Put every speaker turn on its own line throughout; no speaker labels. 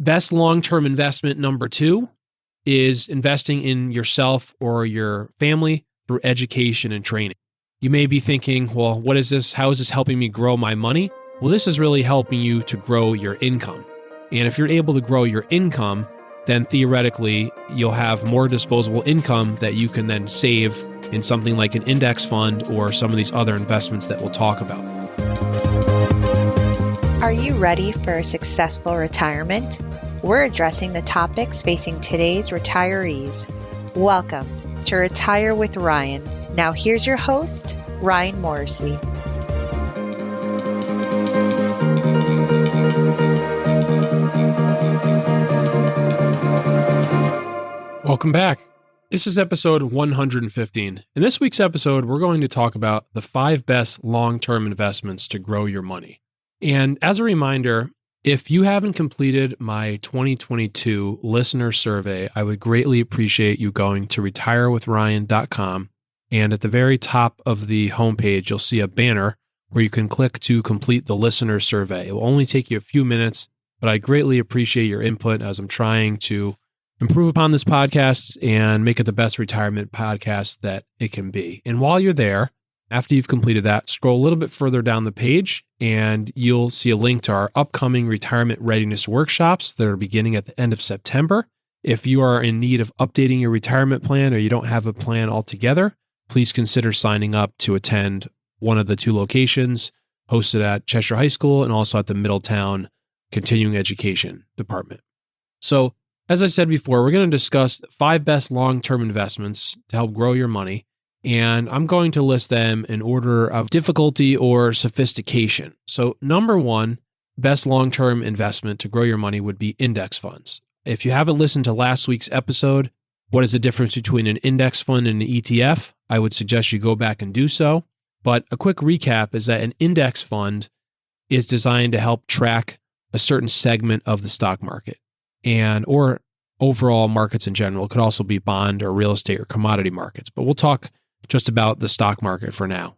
Best long-term investment number 2 is investing in yourself or your family through education and training. You may be thinking, well, what is this? How is this helping me grow my money? Well, this is really helping you to grow your income. And if you're able to grow your income, then theoretically, you'll have more disposable income that you can then save in something like an index fund or some of these other investments that we'll talk about.
Are you ready for a successful retirement? We're addressing the topics facing today's retirees. Welcome to Retire with Ryan. Now here's your host, Ryan Morrissey.
Welcome back. This is episode 115. In this week's episode, we're going to talk about the 5 best long-term investments to grow your money. And as a reminder, if you haven't completed my 2022 listener survey, I would greatly appreciate you going to retirewithryan.com. And at the very top of the homepage, you'll see a banner where you can click to complete the listener survey. It will only take you a few minutes, but I greatly appreciate your input as I'm trying to improve upon this podcast and make it the best retirement podcast that it can be. And while you're there, after you've completed that, scroll a little bit further down the page and you'll see a link to our upcoming retirement readiness workshops that are beginning at the end of September. If you are in need of updating your retirement plan or you don't have a plan altogether, please consider signing up to attend one of the 2 locations hosted at Cheshire High School and also at the Middletown Continuing Education Department. So, as I said before, we're going to discuss 5 best long-term investments to help grow your money, and I'm going to list them in order of difficulty or sophistication. So number 1, best long-term investment to grow your money would be index funds. If you haven't listened to last week's episode, what is the difference between an index fund and an ETF? I would suggest you go back and do so. But a quick recap is that an index fund is designed to help track a certain segment of the stock market or overall markets in general. It could also be bond or real estate or commodity markets, but we'll talk just about the stock market for now.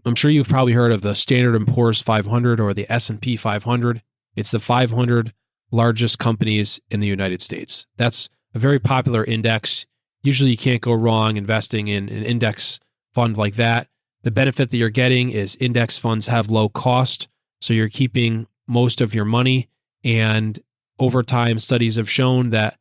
I'm sure you've probably heard of the Standard & Poor's 500 or the S&P 500. It's the 500 largest companies in the United States. That's a very popular index. Usually you can't go wrong investing in an index fund like that. The benefit that you're getting is index funds have low cost, so you're keeping most of your money, and over time, studies have shown that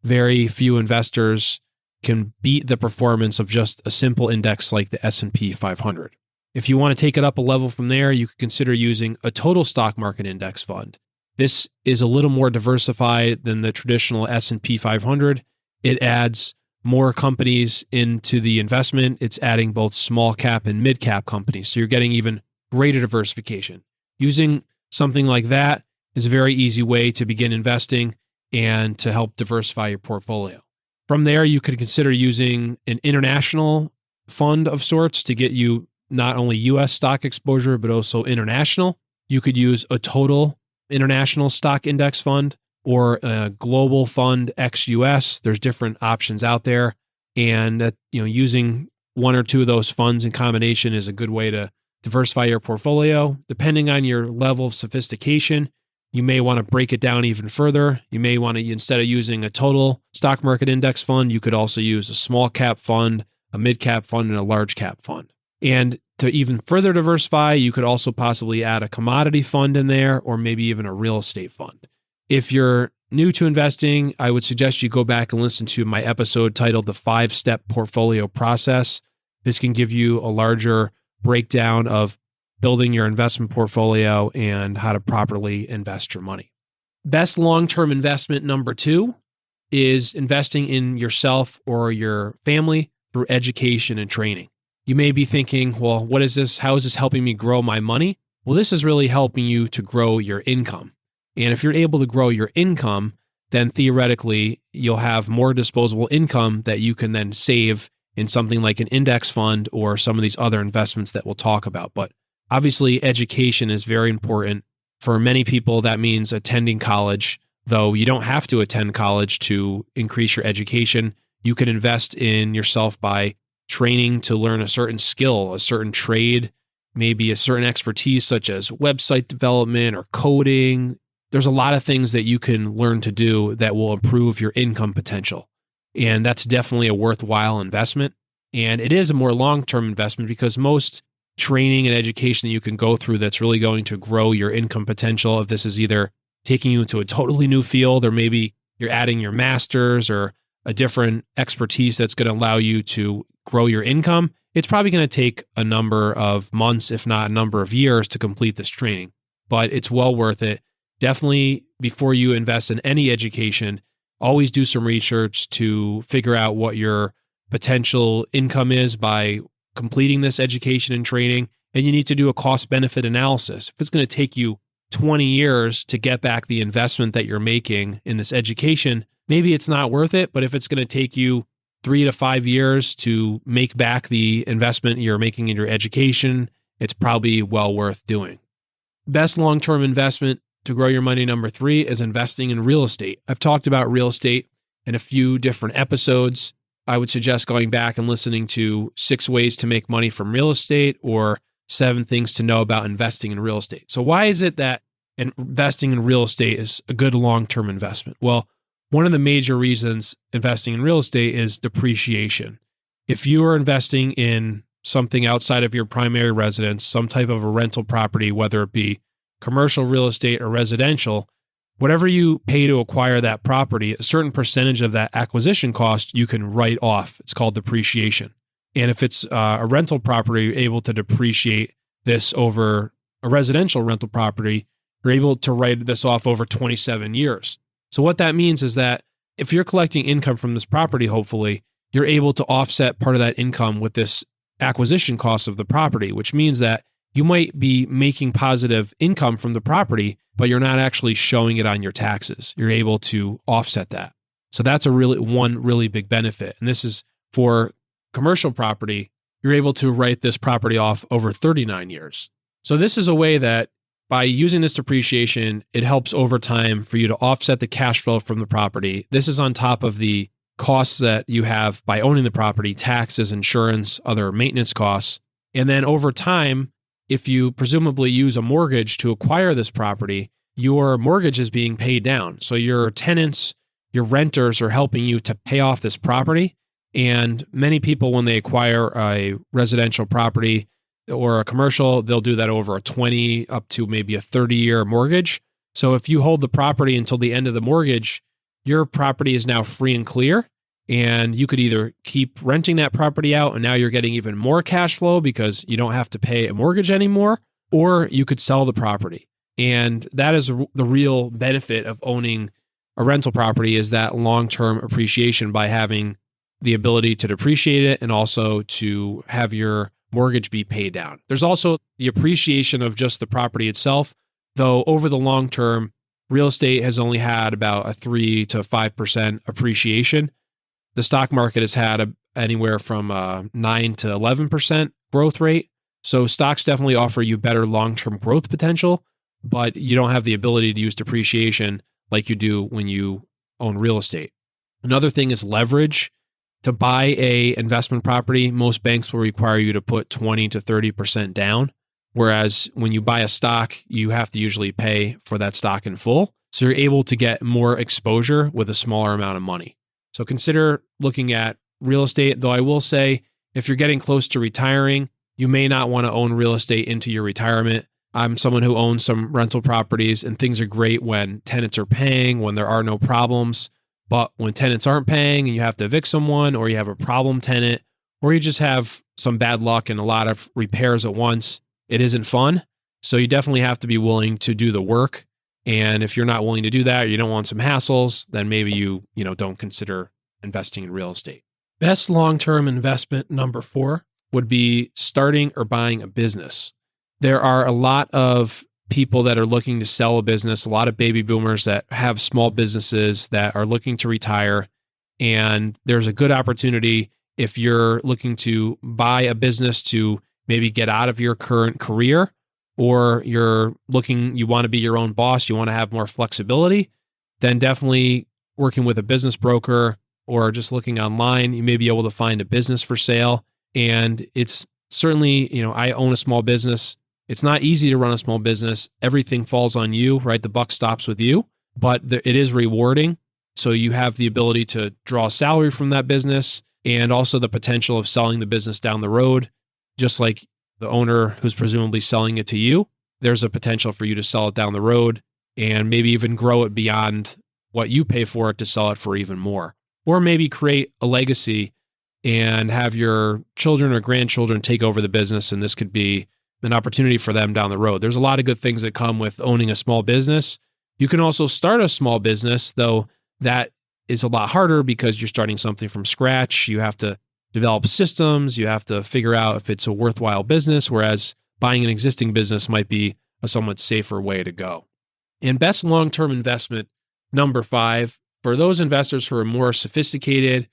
very few investors can beat the performance of just a simple index like the S&P 500. If you want to take it up a level from there, you could consider using a total stock market index fund. This is a little more diversified than the traditional S&P 500. It adds more companies into the investment. It's adding both small cap and mid cap companies, so you're getting even greater diversification. Using something like that is a very easy way to begin investing and to help diversify your portfolio. From there, you could consider using an international fund of sorts to get you not only U.S. stock exposure, but also international. You could use a total international stock index fund or a global fund ex-US. There's different options out there. And using one or two of those funds in combination is a good way to diversify your portfolio. Depending on your level of sophistication, you may want to break it down even further. You may want to, instead of using a total stock market index fund, you could also use a small cap fund, a mid cap fund, and a large cap fund. And to even further diversify, you could also possibly add a commodity fund in there, or maybe even a real estate fund. If you're new to investing, I would suggest you go back and listen to my episode titled The 5-Step Portfolio Process. This can give you a larger breakdown of building your investment portfolio and how to properly invest your money. Best long-term investment number 2 is investing in yourself or your family through education and training. You may be thinking, well, what is this? How is this helping me grow my money? Well, this is really helping you to grow your income. And if you're able to grow your income, then theoretically, you'll have more disposable income that you can then save in something like an index fund or some of these other investments that we'll talk about. But obviously, education is very important. For many people, that means attending college, though you don't have to attend college to increase your education. You can invest in yourself by training to learn a certain skill, a certain trade, maybe a certain expertise such as website development or coding, there's a lot of things that you can learn to do that will improve your income potential. And that's definitely a worthwhile investment. And it is a more long-term investment because most training and education that you can go through that's really going to grow your income potential, if this is either taking you into a totally new field, or maybe you're adding your master's or a different expertise that's going to allow you to grow your income, it's probably going to take a number of months, if not a number of years, to complete this training. But it's well worth it. Definitely, before you invest in any education, always do some research to figure out what your potential income is by completing this education and training. And you need to do a cost-benefit analysis. If it's going to take you 20 years to get back the investment that you're making in this education, maybe it's not worth it. But if it's going to take you 3 to 5 years to make back the investment you're making in your education, it's probably well worth doing. Best long-term investment to grow your money, number 3, is investing in real estate. I've talked about real estate in a few different episodes. I would suggest going back and listening to 6 ways to make money from real estate or 7 things to know about investing in real estate. So why is it that investing in real estate is a good long-term investment? Well, one of the major reasons investing in real estate is depreciation. If you are investing in something outside of your primary residence, some type of a rental property, whether it be commercial real estate or residential, whatever you pay to acquire that property, a certain percentage of that acquisition cost you can write off. It's called depreciation. And if it's a rental property, you're able to depreciate this over a residential rental property. You're able to write this off over 27 years. So what that means is that if you're collecting income from this property, hopefully, you're able to offset part of that income with this acquisition cost of the property, which means that you might be making positive income from the property, but you're not actually showing it on your taxes. You're able to offset that. So that's one really big benefit. And this is for commercial property. You're able to write this property off over 39 years. So this is a way that by using this depreciation, it helps over time for you to offset the cash flow from the property. This is on top of the costs that you have by owning the property, taxes, insurance, other maintenance costs. And then over time, if you presumably use a mortgage to acquire this property, your mortgage is being paid down. So your tenants, your renters are helping you to pay off this property. And many people, when they acquire a residential property or a commercial, they'll do that over a 20 up to maybe a 30-year mortgage. So if you hold the property until the end of the mortgage, your property is now free and clear. And you could either keep renting that property out and now you're getting even more cash flow because you don't have to pay a mortgage anymore, or you could sell the property. And that is the real benefit of owning a rental property, is that long-term appreciation by having the ability to depreciate it and also to have your mortgage be paid down. There's also the appreciation of just the property itself, though over the long term, real estate has only had about a 3 to 5% appreciation. The stock market has had anywhere from 9 to 11% growth rate. So stocks definitely offer you better long-term growth potential, but you don't have the ability to use depreciation like you do when you own real estate. Another thing is leverage. To buy a investment property, most banks will require you to put 20 to 30% down, whereas when you buy a stock, you have to usually pay for that stock in full. So you're able to get more exposure with a smaller amount of money. So consider looking at real estate, though I will say if you're getting close to retiring, you may not want to own real estate into your retirement. I'm someone who owns some rental properties, and things are great when tenants are paying, when there are no problems. But when tenants aren't paying and you have to evict someone, or you have a problem tenant, or you just have some bad luck and a lot of repairs at once, it isn't fun. So you definitely have to be willing to do the work. And if you're not willing to do that, or you don't want some hassles, then maybe you don't consider investing in real estate. Best long-term investment, number 4, would be starting or buying a business. There are a lot of people that are looking to sell a business, a lot of baby boomers that have small businesses that are looking to retire. And there's a good opportunity if you're looking to buy a business to maybe get out of your current career, or you want to be your own boss, you want to have more flexibility, then definitely working with a business broker or just looking online, you may be able to find a business for sale. And it's certainly, I own a small business. It's not easy to run a small business. Everything falls on you, right? The buck stops with you, but it is rewarding. So you have the ability to draw a salary from that business and also the potential of selling the business down the road, just like the owner who's presumably selling it to you. There's a potential for you to sell it down the road and maybe even grow it beyond what you pay for it to sell it for even more. Or maybe create a legacy and have your children or grandchildren take over the business, and this could be an opportunity for them down the road. There's a lot of good things that come with owning a small business. You can also start a small business, though that is a lot harder because you're starting something from scratch. You have to develop systems. You have to figure out if it's a worthwhile business, whereas buying an existing business might be a somewhat safer way to go. And best long-term investment, number 5, for those investors who are more sophisticated,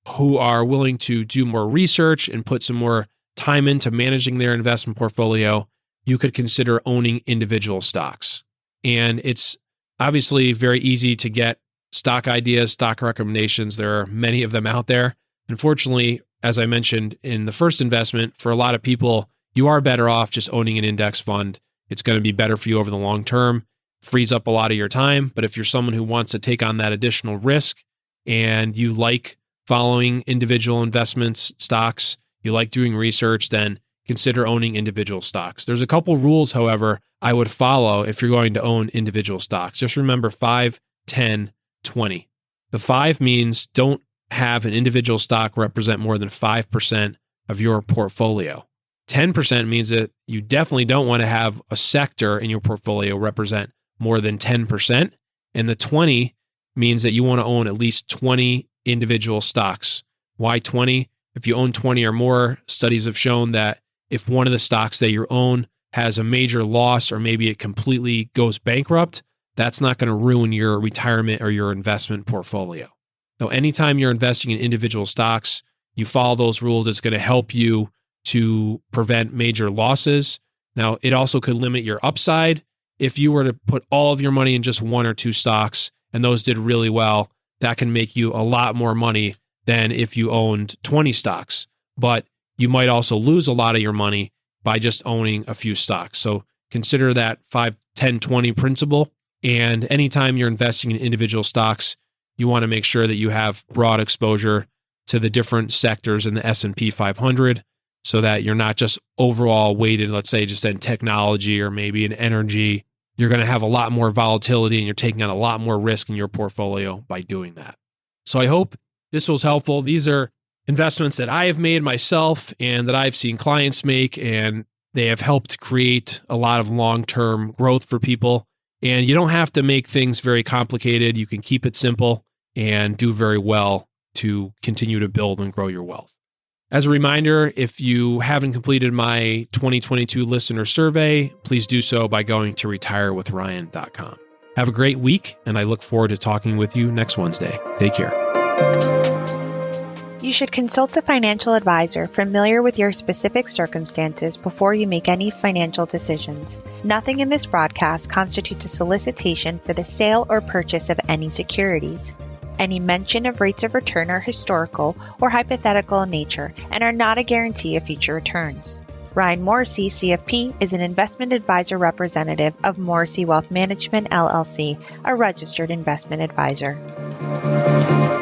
who are willing to do more research and put some more time into managing their investment portfolio, you could consider owning individual stocks. And it's obviously very easy to get stock ideas, stock recommendations. There are many of them out there. Unfortunately, as I mentioned in the first investment, for a lot of people, you are better off just owning an index fund. It's going to be better for you over the long term, frees up a lot of your time. But if you're someone who wants to take on that additional risk and you like following individual investments, stocks, you like doing research, then consider owning individual stocks. There's a couple rules, however, I would follow if you're going to own individual stocks. Just remember 5, 10, 20. The 5 means don't have an individual stock represent more than 5% of your portfolio. 10% means that you definitely don't want to have a sector in your portfolio represent more than 10%. And the 20 means that you want to own at least 20 individual stocks. Why 20? If you own 20 or more, studies have shown that if one of the stocks that you own has a major loss or maybe it completely goes bankrupt, that's not going to ruin your retirement or your investment portfolio. So anytime you're investing in individual stocks, you follow those rules. It's going to help you to prevent major losses. Now, it also could limit your upside. If you were to put all of your money in just 1 or 2 stocks and those did really well, that can make you a lot more money than if you owned 20 stocks. But you might also lose a lot of your money by just owning a few stocks. So consider that 5, 10, 20 principle. And anytime you're investing in individual stocks, you want to make sure that you have broad exposure to the different sectors in the S&P 500 so that you're not just overall weighted, let's say, just in technology or maybe in energy. You're going to have a lot more volatility and you're taking on a lot more risk in your portfolio by doing that. So I hope this was helpful. These are investments that I have made myself and that I've seen clients make, and they have helped create a lot of long-term growth for people. And you don't have to make things very complicated. You can keep it simple and do very well to continue to build and grow your wealth. As a reminder, if you haven't completed my 2022 listener survey, please do so by going to retirewithryan.com. Have a great week, and I look forward to talking with you next Wednesday. Take care.
You should consult a financial advisor familiar with your specific circumstances before you make any financial decisions. Nothing in this broadcast constitutes a solicitation for the sale or purchase of any securities. Any mention of rates of return are historical or hypothetical in nature and are not a guarantee of future returns. Ryan Morrissey, CFP, is an investment advisor representative of Morrissey Wealth Management, LLC, a registered investment advisor.